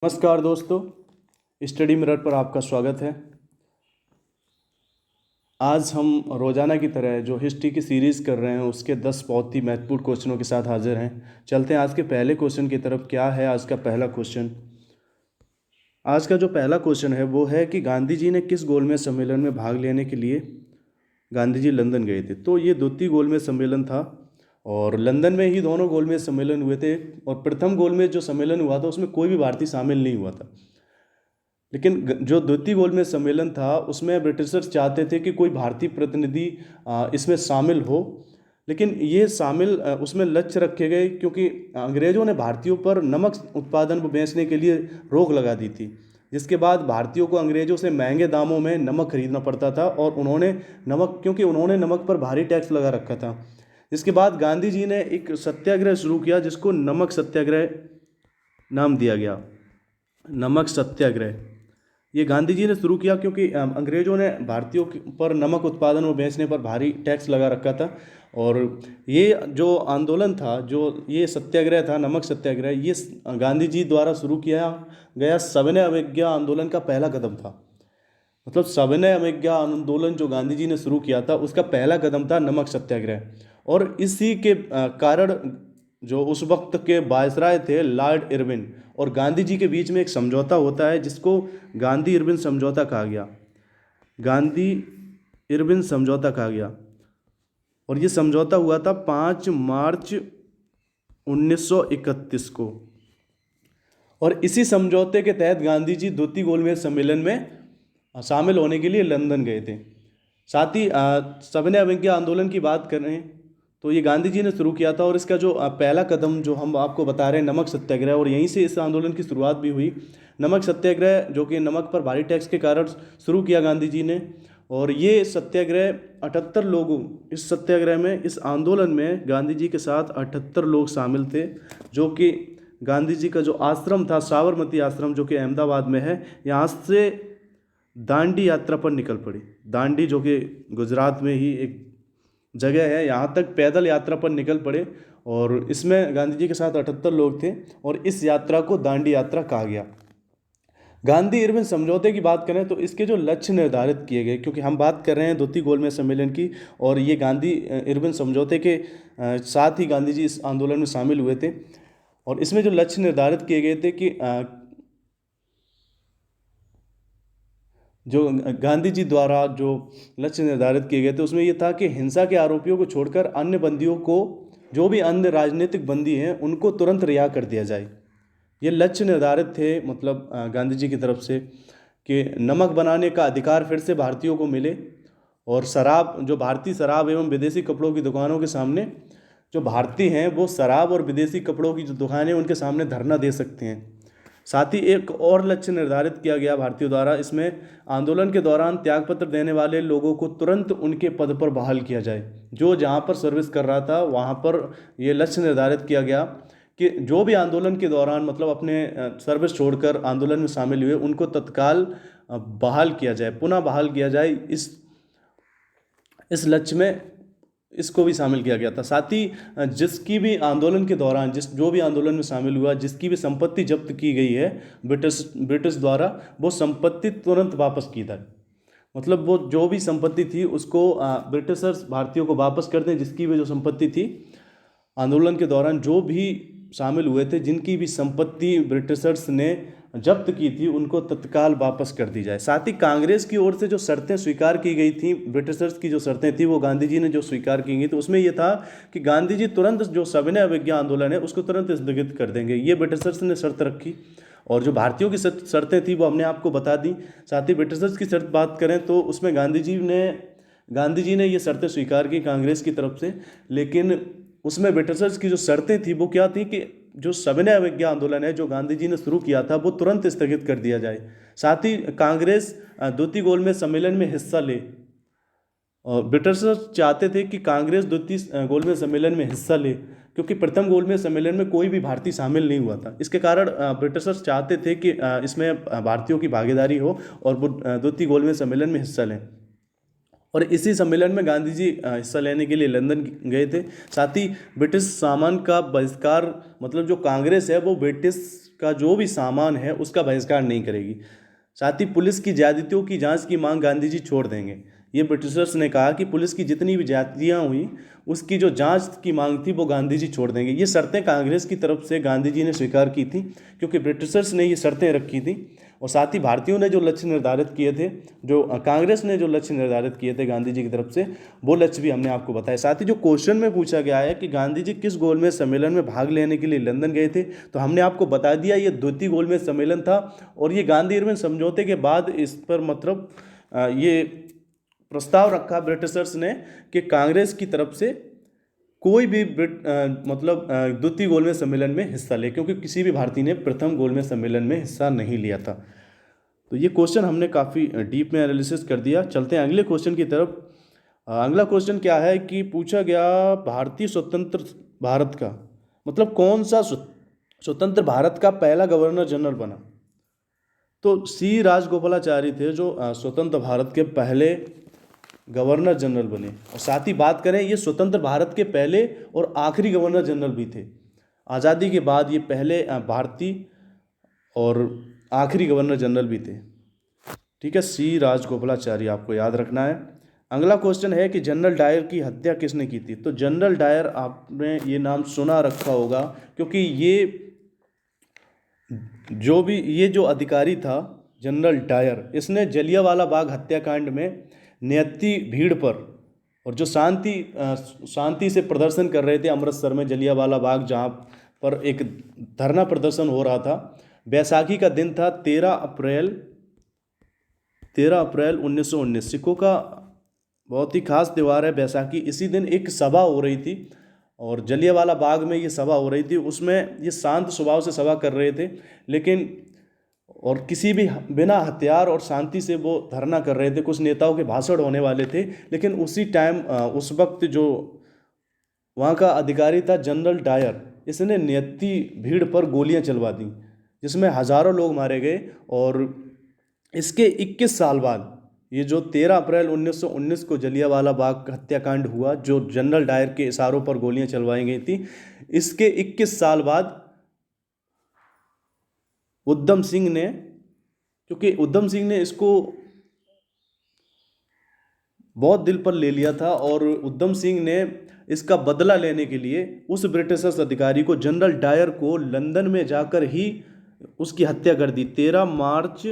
नमस्कार दोस्तों, study mirror पर आपका स्वागत है। आज हम रोज़ाना की तरह जो हिस्ट्री की सीरीज़ कर रहे हैं उसके 10 बहुत ही महत्वपूर्ण क्वेश्चनों के साथ हाजिर हैं। चलते हैं आज के पहले क्वेश्चन की तरफ। क्या है आज का पहला क्वेश्चन? आज का जो पहला क्वेश्चन है वो है कि गांधी जी ने किस गोलमेज सम्मेलन में भाग लेने के लिए गांधी जी लंदन गए थे? तो ये द्वितीय गोलमेज सम्मेलन था और लंदन में ही दोनों गोलमेज सम्मेलन हुए थे। और प्रथम गोलमेज जो सम्मेलन हुआ था उसमें कोई भी भारतीय शामिल नहीं हुआ था, लेकिन जो द्वितीय गोलमेज सम्मेलन था उसमें ब्रिटिशर्स चाहते थे कि कोई भारतीय प्रतिनिधि इसमें शामिल हो। लेकिन ये शामिल उसमें लक्ष्य रखे गए क्योंकि अंग्रेज़ों ने भारतीयों पर नमक उत्पादन को बेचने के लिए रोक लगा दी थी, जिसके बाद भारतीयों को अंग्रेज़ों से महंगे दामों में नमक खरीदना पड़ता था। और क्योंकि उन्होंने नमक पर भारी टैक्स लगा रखा था, जिसके बाद गांधी जी ने एक सत्याग्रह शुरू किया जिसको नमक सत्याग्रह नाम दिया गया। नमक सत्याग्रह ये गांधी जी ने शुरू किया क्योंकि अंग्रेज़ों ने भारतीयों पर नमक उत्पादन और बेचने पर भारी टैक्स लगा रखा था। और ये जो आंदोलन था, जो ये सत्याग्रह था, नमक सत्याग्रह, ये गांधी जी द्वारा शुरू किया गया सविनय अवज्ञा आंदोलन का पहला कदम था। मतलब सविनय अवज्ञा आंदोलन जो गांधी जी ने शुरू किया था उसका पहला कदम था नमक सत्याग्रह। और इसी के कारण जो उस वक्त के वायसराय थे लॉर्ड इरविन और गांधी जी के बीच में एक समझौता होता है जिसको गांधी इरविन समझौता कहा गया। गांधी इरविन समझौता कहा गया और ये समझौता हुआ था 5 मार्च 1931 को। और इसी समझौते के तहत गांधी जी द्वितीय गोलमेज सम्मेलन में शामिल होने के लिए लंदन गए थे। साथ ही सविनय अवज्ञा आंदोलन की बात करें तो ये गांधी जी ने शुरू किया था और इसका जो पहला कदम जो हम आपको बता रहे हैं नमक सत्याग्रह, और यहीं से इस आंदोलन की शुरुआत भी हुई। नमक सत्याग्रह जो कि नमक पर भारी टैक्स के कारण शुरू किया गांधी जी ने। और ये सत्याग्रह 78 लोगों इस सत्याग्रह में, इस आंदोलन में गांधी जी के साथ 78 लोग शामिल थे, जो कि गांधी जी का जो आश्रम था साबरमती आश्रम जो कि अहमदाबाद में है, यहाँ से दांडी यात्रा पर निकल पड़ी। दांडी जो कि गुजरात में ही एक जगह है, यहाँ तक पैदल यात्रा पर निकल पड़े। और इसमें गांधी जी के साथ 78 लोग थे और इस यात्रा को दांडी यात्रा कहा गया। गांधी इरविन समझौते की बात करें तो इसके जो लक्ष्य निर्धारित किए गए, क्योंकि हम बात कर रहे हैं द्वितीय गोलमेज सम्मेलन की और ये गांधी इरविन समझौते के साथ ही गांधी जी इस आंदोलन में शामिल हुए थे। और इसमें जो लक्ष्य निर्धारित किए गए थे कि जो गांधी जी द्वारा जो लक्ष्य निर्धारित किए गए थे उसमें ये था कि हिंसा के आरोपियों को छोड़कर अन्य बंदियों को, जो भी अन्य राजनीतिक बंदी हैं, उनको तुरंत रिहा कर दिया जाए। ये लक्ष्य निर्धारित थे, मतलब गांधी जी की तरफ से, कि नमक बनाने का अधिकार फिर से भारतीयों को मिले। और शराब, जो भारतीय शराब एवं विदेशी कपड़ों की दुकानों के सामने, जो भारतीय हैं वो शराब और विदेशी कपड़ों की जो दुकानें उनके सामने धरना दे सकते हैं। साथ ही एक और लक्ष्य निर्धारित किया गया भारतीयों द्वारा, इसमें आंदोलन के दौरान त्यागपत्र देने वाले लोगों को तुरंत उनके पद पर बहाल किया जाए। जो जहाँ पर सर्विस कर रहा था वहाँ पर यह लक्ष्य निर्धारित किया गया कि जो भी आंदोलन के दौरान, मतलब अपने सर्विस छोड़कर आंदोलन में शामिल हुए, उनको तत्काल बहाल किया जाए, पुनः बहाल किया जाए। इस लक्ष्य में इसको भी शामिल किया गया था। साथ ही जिसकी भी आंदोलन के दौरान, जो भी आंदोलन में शामिल हुआ, जिसकी भी संपत्ति जब्त की गई है ब्रिटिश द्वारा, वो संपत्ति तुरंत वापस की जाए। मतलब वो जो भी संपत्ति थी उसको ब्रिटिशर्स भारतीयों को वापस कर दें। जिसकी भी जो संपत्ति थी आंदोलन के दौरान, जो भी शामिल हुए थे, जिनकी भी संपत्ति ब्रिटिशर्स ने जब्त की थी, उनको तत्काल वापस कर दी जाए। साथ ही कांग्रेस की ओर से जो शर्तें स्वीकार की गई थी, ब्रिटिशर्स की जो शर्तें थी वो गांधी जी ने जो स्वीकार की गई, तो उसमें ये था कि गांधी जी तुरंत जो सविनय अवज्ञा आंदोलन है उसको तुरंत स्थगित कर देंगे। ये ब्रिटिशर्स ने शर्त रखी। और जो भारतीयों की शर्तें थी वो हमने आपको बता दी। साथ ही ब्रिटिशर्स की शर्त बात करें तो उसमें गांधी जी ने ये शर्तें स्वीकार की कांग्रेस की तरफ से। लेकिन उसमें ब्रिटिशर्स की जो शर्तें थी वो क्या थी कि जो सविनय अवज्ञा आंदोलन है जो गांधी जी ने शुरू किया था वो तुरंत स्थगित कर दिया जाए। साथ ही कांग्रेस द्वितीय गोलमेज सम्मेलन में हिस्सा ले। और ब्रिटिशर्स चाहते थे कि कांग्रेस द्वितीय गोलमेज सम्मेलन में हिस्सा ले, क्योंकि प्रथम गोलमेज सम्मेलन में कोई भी भारतीय शामिल नहीं हुआ था। इसके कारण ब्रिटिशर्स चाहते थे कि इसमें भारतीयों की भागीदारी हो और वो द्वितीय गोलमेज सम्मेलन में हिस्सा लें। और इसी सम्मेलन में गांधी जी हिस्सा लेने के लिए लंदन गए थे। साथ ही ब्रिटिश सामान का बहिष्कार, मतलब जो कांग्रेस है वो ब्रिटिश का जो भी सामान है उसका बहिष्कार नहीं करेगी। साथ ही पुलिस की ज्यादतियों की जांच की मांग गांधी जी छोड़ देंगे। ये ब्रिटिशर्स ने कहा कि पुलिस की जितनी भी ज्यादतियाँ हुई उसकी जो जांच की मांग थी वो गांधी जी छोड़ देंगे। ये शर्तें कांग्रेस की तरफ से गांधी जी ने स्वीकार की थी, क्योंकि ब्रिटिशर्स ने ये शर्तें रखी थी। और साथ ही भारतीयों ने जो लक्ष्य निर्धारित किए थे, जो कांग्रेस ने जो लक्ष्य निर्धारित किए थे गांधी जी की तरफ से, वो लक्ष्य भी हमने आपको बताया। साथ ही जो क्वेश्चन में पूछा गया है कि गांधी जी किस गोलमेज सम्मेलन में भाग लेने के लिए लंदन गए थे, तो हमने आपको बता दिया ये द्वितीय गोलमेज सम्मेलन था। और ये गांधी इरविन समझौते के बाद इस पर मतलब ये प्रस्ताव रखा ब्रिटिशर्स ने कि कांग्रेस की तरफ से कोई भी मतलब द्वितीय गोलमेज सम्मेलन में हिस्सा ले, क्योंकि किसी भी भारतीय ने प्रथम गोलमेज सम्मेलन में हिस्सा नहीं लिया था। तो ये क्वेश्चन हमने काफ़ी डीप में एनालिसिस कर दिया। चलते हैं अगले क्वेश्चन की तरफ। अगला क्वेश्चन क्या है कि पूछा गया भारतीय स्वतंत्र भारत का मतलब कौन सा स्वतंत्र भारत का पहला गवर्नर जनरल बना। तो सी राजगोपालाचारी थे जो स्वतंत्र भारत के पहले गवर्नर जनरल बने। और साथ ही बात करें, ये स्वतंत्र भारत के पहले और आखिरी गवर्नर जनरल भी थे। आज़ादी के बाद ये पहले भारतीय और आखिरी गवर्नर जनरल भी थे। ठीक है, सी राजगोपालाचारी आपको याद रखना है। अगला क्वेश्चन है कि जनरल डायर की हत्या किसने की थी। तो जनरल डायर आपने ये नाम सुना रखा होगा, क्योंकि ये जो अधिकारी था जनरल डायर, इसने जलियांवाला बाग हत्याकांड में नियति भीड़ पर और जो शांति से प्रदर्शन कर रहे थे अमृतसर में जलियांवाला बाग, जहाँ पर एक धरना प्रदर्शन हो रहा था। बैसाखी का दिन था 13 अप्रैल 1919। सिखों का बहुत ही खास त्यौहार है बैसाखी। इसी दिन एक सभा हो रही थी और जलियांवाला बाग में ये सभा हो रही थी। उसमें ये शांत स्वभाव से सभा कर रहे थे, लेकिन और किसी भी बिना हथियार और शांति से वो धरना कर रहे थे। कुछ नेताओं के भाषण होने वाले थे, लेकिन उसी टाइम उस वक्त जो वहाँ का अधिकारी था जनरल डायर, इसने नियति भीड़ पर गोलियां चलवा दी, जिसमें हज़ारों लोग मारे गए। और इसके 21 साल बाद ये जो 13 अप्रैल 1919 को जलियांवाला बाग हत्याकांड हुआ, जो जनरल डायर के इशारों पर गोलियां चलवाई गई थी, इसके 21 साल बाद उधम सिंह ने, क्योंकि उधम सिंह ने इसको बहुत दिल पर ले लिया था, और उधम सिंह ने इसका बदला लेने के लिए उस ब्रिटिश अधिकारी को जनरल डायर को लंदन में जाकर ही उसकी हत्या कर दी 13 मार्च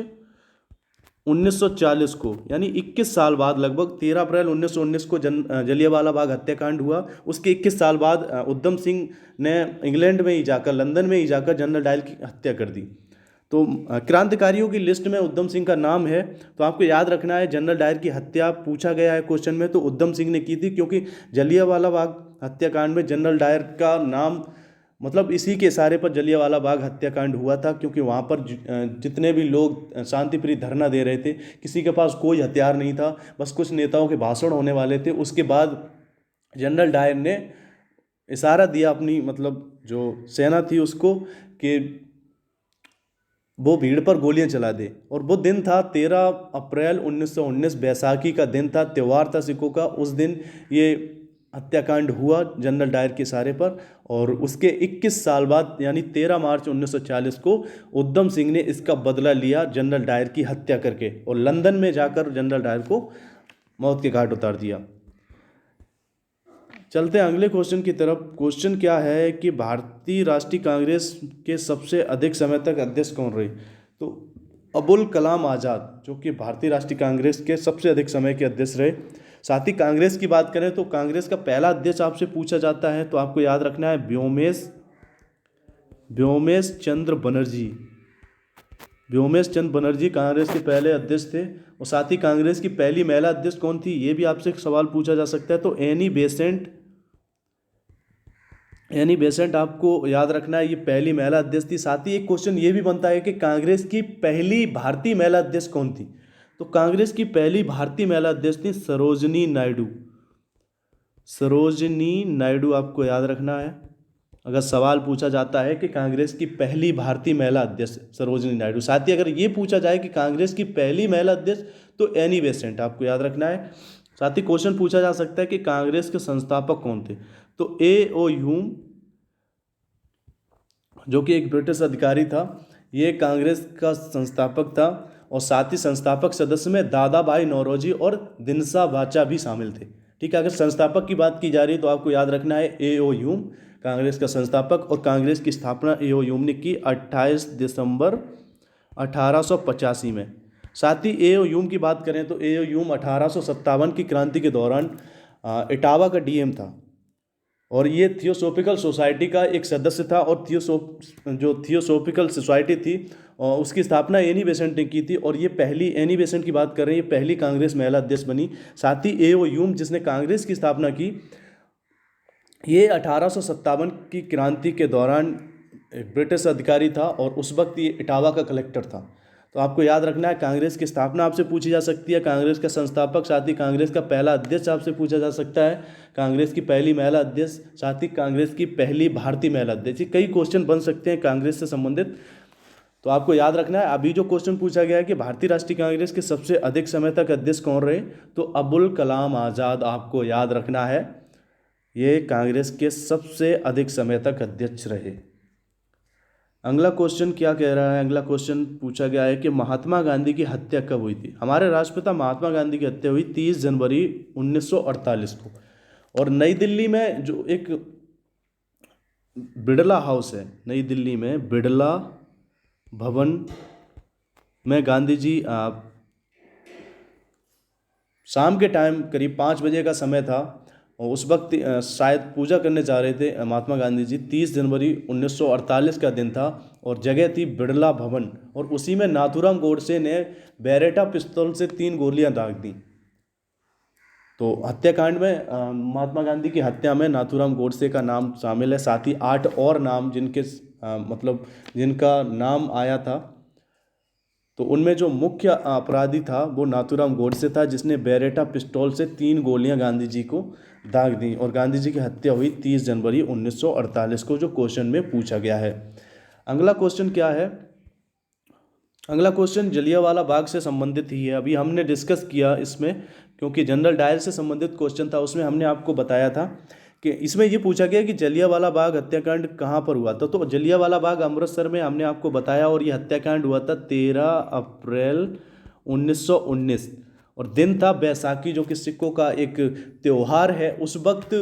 1940 को, यानी 21 साल बाद। लगभग 13 अप्रैल 1919 को जलियांवाला बाग हत्याकांड हुआ। उसके 21 साल बाद उधम सिंह ने इंग्लैंड में ही जाकर, लंदन में ही जाकर जनरल डायर की हत्या कर दी। तो क्रांतिकारियों की लिस्ट में उधम सिंह का नाम है। तो आपको याद रखना है, जनरल डायर की हत्या पूछा गया है क्वेश्चन में, तो उधम सिंह ने की थी, क्योंकि जलियांवाला बाग हत्याकांड में जनरल डायर का नाम मतलब इसी के इशारे पर जलियांवाला बाग हत्याकांड हुआ था, क्योंकि वहाँ पर जितने भी लोग शांतिप्रिय धरना दे रहे थे, किसी के पास कोई हथियार नहीं था, बस कुछ नेताओं के भाषण होने वाले थे। उसके बाद जनरल डायर ने इशारा दिया अपनी मतलब जो सेना थी उसको कि वो भीड़ पर गोलियां चला दे। और वो दिन था 13 अप्रैल 1919, बैसाखी का दिन था, त्यौहार था सिखों का। उस दिन ये हत्याकांड हुआ जनरल डायर के इशारे पर। और उसके 21 साल बाद यानी 13 मार्च 1940 को उधम सिंह ने इसका बदला लिया जनरल डायर की हत्या करके, और लंदन में जाकर जनरल डायर को मौत के घाट उतार दिया। चलते हैं अगले क्वेश्चन की तरफ। क्वेश्चन क्या है कि भारतीय राष्ट्रीय कांग्रेस के सबसे अधिक समय तक अध्यक्ष कौन रहे। तो अबुल कलाम आज़ाद, जो कि भारतीय राष्ट्रीय कांग्रेस के सबसे अधिक समय के अध्यक्ष रहे। साथ ही कांग्रेस की बात करें तो कांग्रेस का पहला अध्यक्ष आपसे पूछा जाता है, तो आपको याद रखना है व्योमेश चंद्र बनर्जी। व्योमेश चंद्र बनर्जी कांग्रेस के पहले अध्यक्ष थे। और साथ ही कांग्रेस की पहली महिला अध्यक्ष कौन थी, ये भी आपसे सवाल पूछा जा सकता है। तो एनी बेसेंट आपको याद रखना है, ये पहली महिला अध्यक्ष थी। साथ ही एक क्वेश्चन ये भी बनता है कि कांग्रेस की पहली भारतीय महिला अध्यक्ष कौन थी। तो कांग्रेस की पहली भारतीय महिला अध्यक्ष थी सरोजिनी नायडू आपको याद रखना है। अगर सवाल पूछा जाता है कि कांग्रेस की पहली भारतीय महिला अध्यक्ष सरोजिनी नायडू। साथ ही अगर ये पूछा जाए कि कांग्रेस की पहली महिला अध्यक्ष, तो एनी बेसेंट आपको याद रखना है। साथ ही क्वेश्चन पूछा जा सकता है कि कांग्रेस के संस्थापक कौन थे। तो ए.ओ. ह्यूम, जो कि एक ब्रिटिश अधिकारी था, ये कांग्रेस का संस्थापक था। और साथ ही संस्थापक सदस्य में दादा भाई नौरोजी और दिनसा बाचा भी शामिल थे। ठीक है, अगर संस्थापक की बात की जा रही है तो आपको याद रखना है ए.ओ. ह्यूम कांग्रेस का संस्थापक, और कांग्रेस की स्थापना ए.ओ. ह्यूम ने की 28 दिसंबर 1885 में। साथ ही ए.ओ. ह्यूम की बात करें तो ए.ओ. ह्यूम 1857 की क्रांति के दौरान इटावा का डीएम था, और ये थियोसोफिकल सोसाइटी का एक सदस्य था। और जो थियोसोफिकल सोसाइटी थी उसकी स्थापना एनी बेसेंट ने की थी, और ये पहली, एनी बेसेंट की बात कर रहे हैं, ये पहली कांग्रेस महिला अध्यक्ष बनी। साथ ही ए.ओ. ह्यूम जिसने कांग्रेस की स्थापना की, ये 1857 की क्रांति के दौरान एक ब्रिटिश अधिकारी था, और उस वक्त ये इटावा का कलेक्टर था। तो आपको याद रखना है, कांग्रेस की स्थापना आपसे पूछी जा सकती है, कांग्रेस का संस्थापक, साथ ही कांग्रेस का पहला अध्यक्ष आपसे पूछा जा सकता है, कांग्रेस की पहली महिला अध्यक्ष, साथ ही कांग्रेस की पहली भारतीय महिला अध्यक्ष। कई क्वेश्चन बन सकते हैं कांग्रेस से संबंधित। तो आपको याद रखना है, अभी जो क्वेश्चन पूछा गया है कि भारतीय राष्ट्रीय कांग्रेस के सबसे अधिक समय तक अध्यक्ष कौन रहे, तो अबुल कलाम आज़ाद आपको याद रखना है, ये कांग्रेस के सबसे अधिक समय तक अध्यक्ष रहे। अगला क्वेश्चन क्या कह रहा है, अगला क्वेश्चन पूछा गया है कि महात्मा गांधी की हत्या कब हुई थी। हमारे राष्ट्रपिता महात्मा गांधी की हत्या हुई 30 जनवरी 1948 को, और नई दिल्ली में जो एक बिड़ला हाउस है, नई दिल्ली में बिड़ला भवन में गांधी जी शाम के टाइम करीब 5 बजे का समय था, और उस वक्त शायद पूजा करने जा रहे थे महात्मा गांधी जी। 30 जनवरी 1948 का दिन था, और जगह थी बिड़ला भवन, और उसी में नाथूराम गोडसे ने बेरेटा पिस्तौल से 3 गोलियां दाग दी। तो हत्याकांड में महात्मा गांधी की हत्या में नाथूराम गोडसे का नाम शामिल है, साथ ही 8 और नाम जिनके मतलब जिनका नाम आया था। तो उनमें जो मुख्य अपराधी था वो नाथूराम गोडसे था, जिसने बेरेटा पिस्तौल से 3 गोलियां गांधी जी को दाग दी, और गांधी जी की हत्या हुई 30 जनवरी 1948 को, जो क्वेश्चन में पूछा गया है। अगला क्वेश्चन क्या है, अगला क्वेश्चन जलियांवाला बाग से संबंधित ही है। अभी हमने डिस्कस किया इसमें, क्योंकि जनरल डायर से संबंधित क्वेश्चन था, उसमें हमने आपको बताया था कि इसमें ये पूछा गया कि जलियांवाला बाग हत्याकांड कहाँ पर हुआ था। तो जलियांवाला बाग अमृतसर में हमने आपको बताया, और ये हत्याकांड हुआ था 13 अप्रैल 1919, और दिन था बैसाखी, जो कि सिखों का एक त्यौहार है। उस वक्त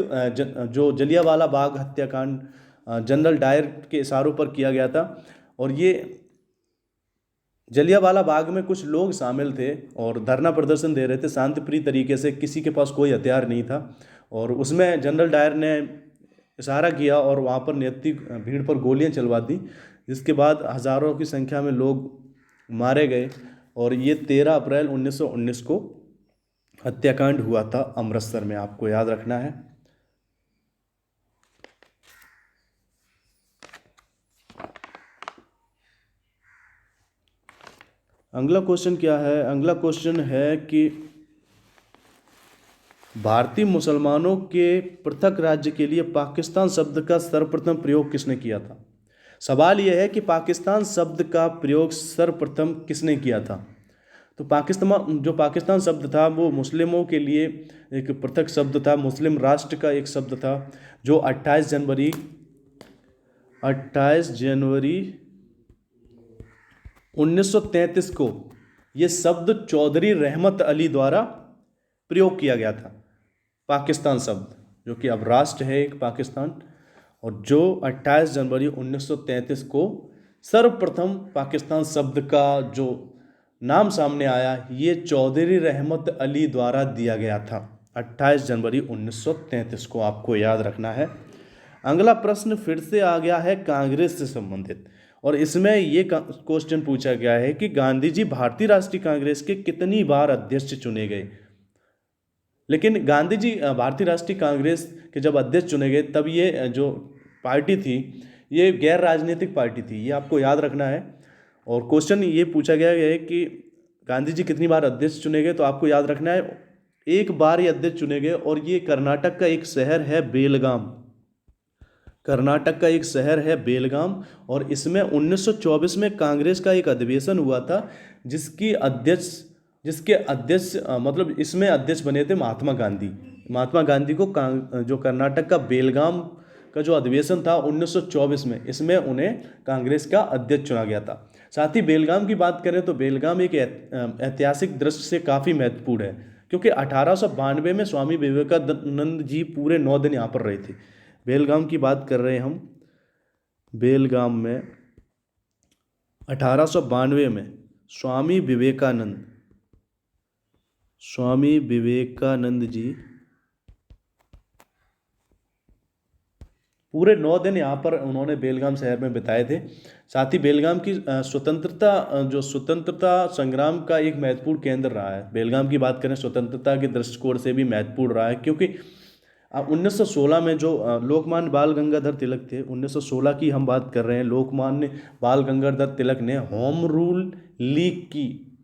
जो जलियांवाला बाग हत्याकांड जनरल डायर के इशारों पर किया गया था, और ये जलियांवाला बाग में कुछ लोग शामिल थे और धरना प्रदर्शन दे रहे थे शांतिप्रिय तरीके से, किसी के पास कोई हथियार नहीं था, और उसमें जनरल डायर ने इशारा किया और वहाँ पर नियति भीड़ पर गोलियां चलवा दी, जिसके बाद हज़ारों की संख्या में लोग मारे गए, और ये 13 अप्रैल 1919 को हत्याकांड हुआ था अमृतसर में, आपको याद रखना है। अगला क्वेश्चन क्या है, अगला क्वेश्चन है कि भारतीय मुसलमानों के पृथक राज्य के लिए पाकिस्तान शब्द का सर्वप्रथम प्रयोग किसने किया था। सवाल यह है कि पाकिस्तान शब्द का प्रयोग सर्वप्रथम किसने किया था। तो पाकिस्तान शब्द था वो मुस्लिमों के लिए एक पृथक शब्द था, मुस्लिम राष्ट्र का एक शब्द था, जो 28 जनवरी 1933 को ये शब्द चौधरी रहमत अली द्वारा प्रयोग किया गया था। पाकिस्तान शब्द जो कि अब राष्ट्र है एक पाकिस्तान, और जो 28 जनवरी 1933 को सर्वप्रथम पाकिस्तान शब्द का जो नाम सामने आया, ये चौधरी रहमत अली द्वारा दिया गया था 28 जनवरी 1933 को, आपको याद रखना है। अगला प्रश्न फिर से आ गया है कांग्रेस से संबंधित, और इसमें ये क्वेश्चन पूछा गया है कि गांधी जी भारतीय राष्ट्रीय कांग्रेस के कितनी बार अध्यक्ष चुने गए। लेकिन गांधी जी भारतीय राष्ट्रीय कांग्रेस के जब अध्यक्ष चुने गए, तब ये जो पार्टी थी ये गैर राजनीतिक पार्टी थी, ये आपको याद रखना है। और क्वेश्चन ये पूछा गया है कि गांधी जी कितनी बार अध्यक्ष चुने गए, तो आपको याद रखना है एक बार ये अध्यक्ष चुने गए, और ये कर्नाटक का एक शहर है बेलगाम, कर्नाटक का एक शहर है बेलगाम। और इसमें 1924 में कांग्रेस का एक अधिवेशन हुआ था, जिसकी अध्यक्ष जिसके अध्यक्ष मतलब इसमें अध्यक्ष बने थे महात्मा गांधी। महात्मा गांधी को जो कर्नाटक का बेलगाम का जो अधिवेशन था 1924 में, इसमें उन्हें कांग्रेस का अध्यक्ष चुना गया था। साथ ही बेलगाम की बात करें तो बेलगाम एक ऐतिहासिक दृष्टि से काफ़ी महत्वपूर्ण है, क्योंकि 1892 में स्वामी विवेकानंद जी पूरे 9 दिन यहाँ पर रहे थे। बेलगाम की बात कर रहे हैं हम। बेलगाम में 1892 में स्वामी विवेकानंद जी पूरे 9 दिन यहाँ पर उन्होंने बेलगाम शहर में बिताए थे। साथ ही बेलगाम की स्वतंत्रता संग्राम का एक महत्वपूर्ण केंद्र रहा है। बेलगाम की बात करें स्वतंत्रता के दृष्टिकोण से भी महत्वपूर्ण रहा है, क्योंकि 1916 में जो लोकमान्य बाल गंगाधर तिलक थे, 1916 की हम बात कर रहे हैं। लोकमान्य बाल गंगाधर तिलक ने होम रूल लीग की,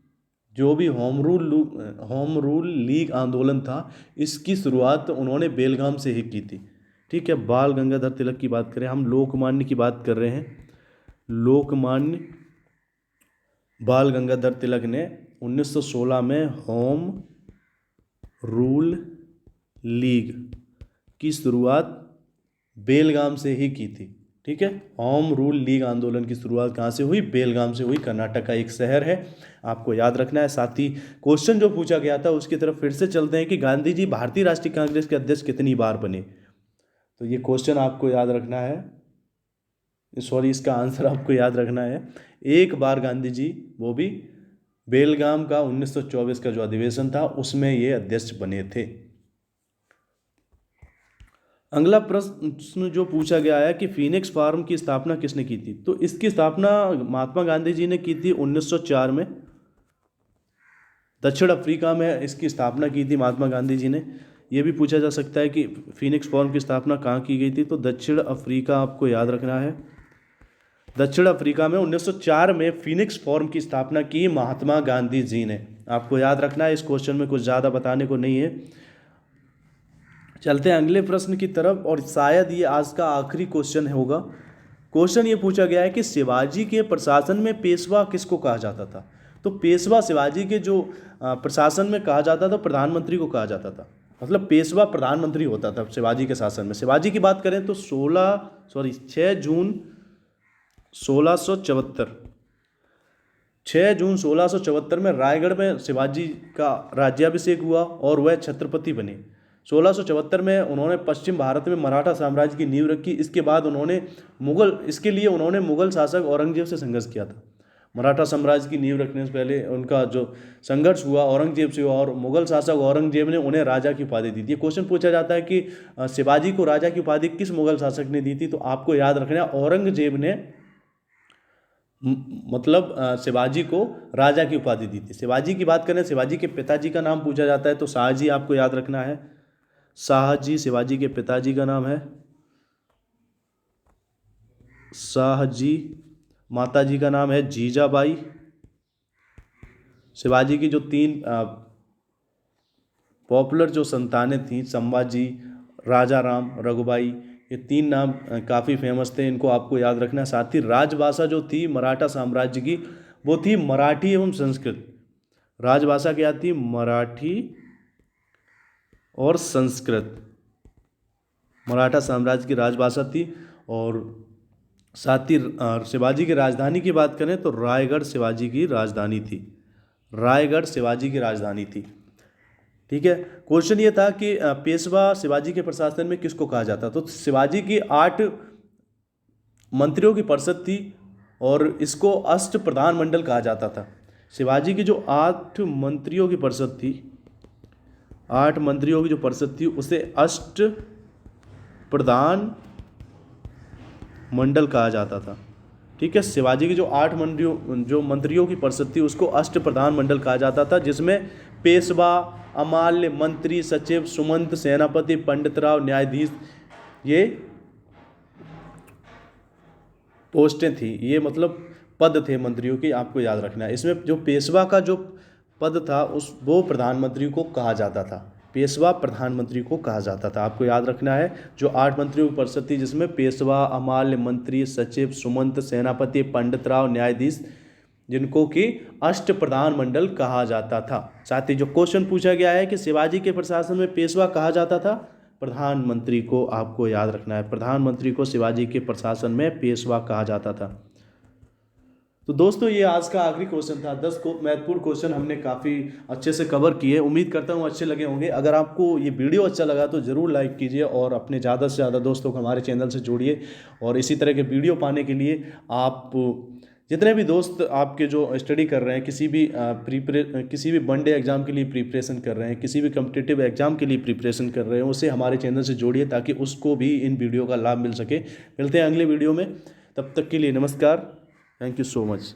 जो भी होम रूल लीग आंदोलन था, इसकी शुरुआत उन्होंने बेलगाम से ही की थी। ठीक है, बाल गंगाधर तिलक की बात करें, हम लोकमान्य की बात कर रहे हैं। लोकमान्य बाल गंगाधर तिलक ने 1916 में होम रूल लीग की शुरुआत बेलगाम से ही की थी। ठीक है, होम रूल लीग आंदोलन की शुरुआत कहाँ से हुई? बेलगाम से हुई। कर्नाटक का एक शहर है, आपको याद रखना है। साथ ही क्वेश्चन जो पूछा गया था उसकी तरफ फिर से चलते हैं कि गांधी जी भारतीय राष्ट्रीय कांग्रेस के अध्यक्ष कितनी बार बने। तो ये क्वेश्चन आपको याद रखना है, सॉरी इसका आंसर आपको याद रखना है। एक बार गांधी जी, वो भी बेलगाम का 1924 का जो अधिवेशन था उसमें ये अध्यक्ष बने थे। अगला प्रश्न जो पूछा गया है कि फीनिक्स फार्म की स्थापना किसने की थी? तो इसकी स्थापना महात्मा गांधी जी ने की थी 1904 में। दक्षिण अफ्रीका में इसकी स्थापना की थी महात्मा गांधी जी ने। ये भी पूछा जा सकता है कि फीनिक्स फार्म की स्थापना कहाँ की गई थी? तो दक्षिण अफ्रीका आपको याद रखना है। दक्षिण अफ्रीका में 1904 में फीनिक्स फार्म की स्थापना की महात्मा गांधी जी ने। आपको याद रखना है, इस क्वेश्चन में कुछ ज़्यादा बताने को नहीं है। चलते हैं अगले प्रश्न की तरफ, और शायद ये आज का आखिरी क्वेश्चन होगा। क्वेश्चन ये पूछा गया है कि शिवाजी के प्रशासन में पेशवा किसको कहा जाता था? तो पेशवा शिवाजी के जो प्रशासन में कहा जाता था, प्रधानमंत्री को कहा जाता था। मतलब पेशवा प्रधानमंत्री होता था शिवाजी के शासन में। शिवाजी की बात करें तो 6 जून 1674 में रायगढ़ में शिवाजी का राज्याभिषेक हुआ और वह छत्रपति बने। 1674 में उन्होंने पश्चिम भारत में मराठा साम्राज्य की नींव रखी। इसके बाद इसके लिए उन्होंने मुगल शासक औरंगजेब से संघर्ष किया था। मराठा साम्राज्य की नींव रखने से पहले उनका जो संघर्ष हुआ औरंगजेब से हुआ, और मुगल शासक औरंगजेब ने उन्हें राजा की उपाधि दी थी। ये क्वेश्चन पूछा जाता है कि शिवाजी को राजा की उपाधि किस मुगल शासक ने दी थी? तो आपको याद रखना है, औरंगजेब ने मतलब शिवाजी को राजा की उपाधि दी थी। शिवाजी की बात करें, शिवाजी के पिताजी का नाम पूछा जाता है तो शाहजी, आपको याद रखना है। शाहजी शिवाजी के पिताजी का नाम है शाहजी। माताजी का नाम है जीजाबाई। शिवाजी की जो 3 पॉपुलर जो संतानें थीं, संभाजी, राजा राम, रघुबाई, ये 3 नाम काफ़ी फेमस थे, इनको आपको याद रखना है। साथ ही राजभाषा जो थी मराठा साम्राज्य की, वो थी मराठी एवं संस्कृत। राजभाषा क्या थी? मराठी और संस्कृत मराठा साम्राज्य की राजभाषा थी। और साथ ही शिवाजी की राजधानी की बात करें तो रायगढ़ शिवाजी की राजधानी थी। रायगढ़ शिवाजी की राजधानी थी। ठीक है, क्वेश्चन ये था कि पेशवा शिवाजी के प्रशासन में किसको कहा जाता? तो शिवाजी की 8 मंत्रियों की परिषद थी और इसको अष्ट प्रधान मंडल कहा जाता था। शिवाजी की जो 8 मंत्रियों की परिषद थी, 8 मंत्रियों की जो परिषद थी उसे अष्ट प्रधान मंडल कहा जाता था। ठीक है, शिवाजी की जो 8 मंत्रियों की परिषद थी उसको अष्ट प्रधान मंडल कहा जाता था, जिसमें पेशवा, अमाल्य, मंत्री, सचिव, सुमंत, सेनापति, पंडितराव, न्यायाधीश, ये पोस्टें थी। ये मतलब पद थे मंत्रियों की, आपको याद रखना है। इसमें जो पेशवा का जो पद था वो प्रधानमंत्री को कहा जाता था। पेशवा प्रधानमंत्री को कहा जाता था, आपको याद रखना है। जो 8 मंत्रियों की परिषद थी जिसमें पेशवा, अमाल्य, मंत्री, सचिव, सुमंत, सेनापति, पंडितराव, न्यायाधीश, जिनको कि अष्ट प्रधान मंडल कहा जाता था। साथ ही जो क्वेश्चन पूछा गया है कि शिवाजी के प्रशासन में पेशवा कहा जाता था, प्रधानमंत्री को आपको याद रखना है, प्रधानमंत्री को शिवाजी के प्रशासन में पेशवा कहा जाता था। तो दोस्तों ये आज का आखिरी क्वेश्चन था। 10 को महत्वपूर्ण क्वेश्चन हमने काफ़ी अच्छे से कवर किए, उम्मीद करता हूँ अच्छे लगे होंगे। अगर आपको ये वीडियो अच्छा लगा तो ज़रूर लाइक कीजिए और अपने ज़्यादा से ज़्यादा दोस्तों को हमारे चैनल से जोड़िए। और इसी तरह के वीडियो पाने के लिए आप जितने भी दोस्त आपके जो स्टडी कर रहे हैं, किसी भी वनडे एग्ज़ाम के लिए प्रिपरेशन कर रहे हैं, किसी भी कम्पिटिटिव एग्ज़ाम के लिए प्रिपरेशन कर रहे हैं, उसे हमारे चैनल से जोड़िए ताकि उसको भी इन वीडियो का लाभ मिल सके। मिलते हैं अगले वीडियो में, तब तक के लिए नमस्कार। Thank you so much.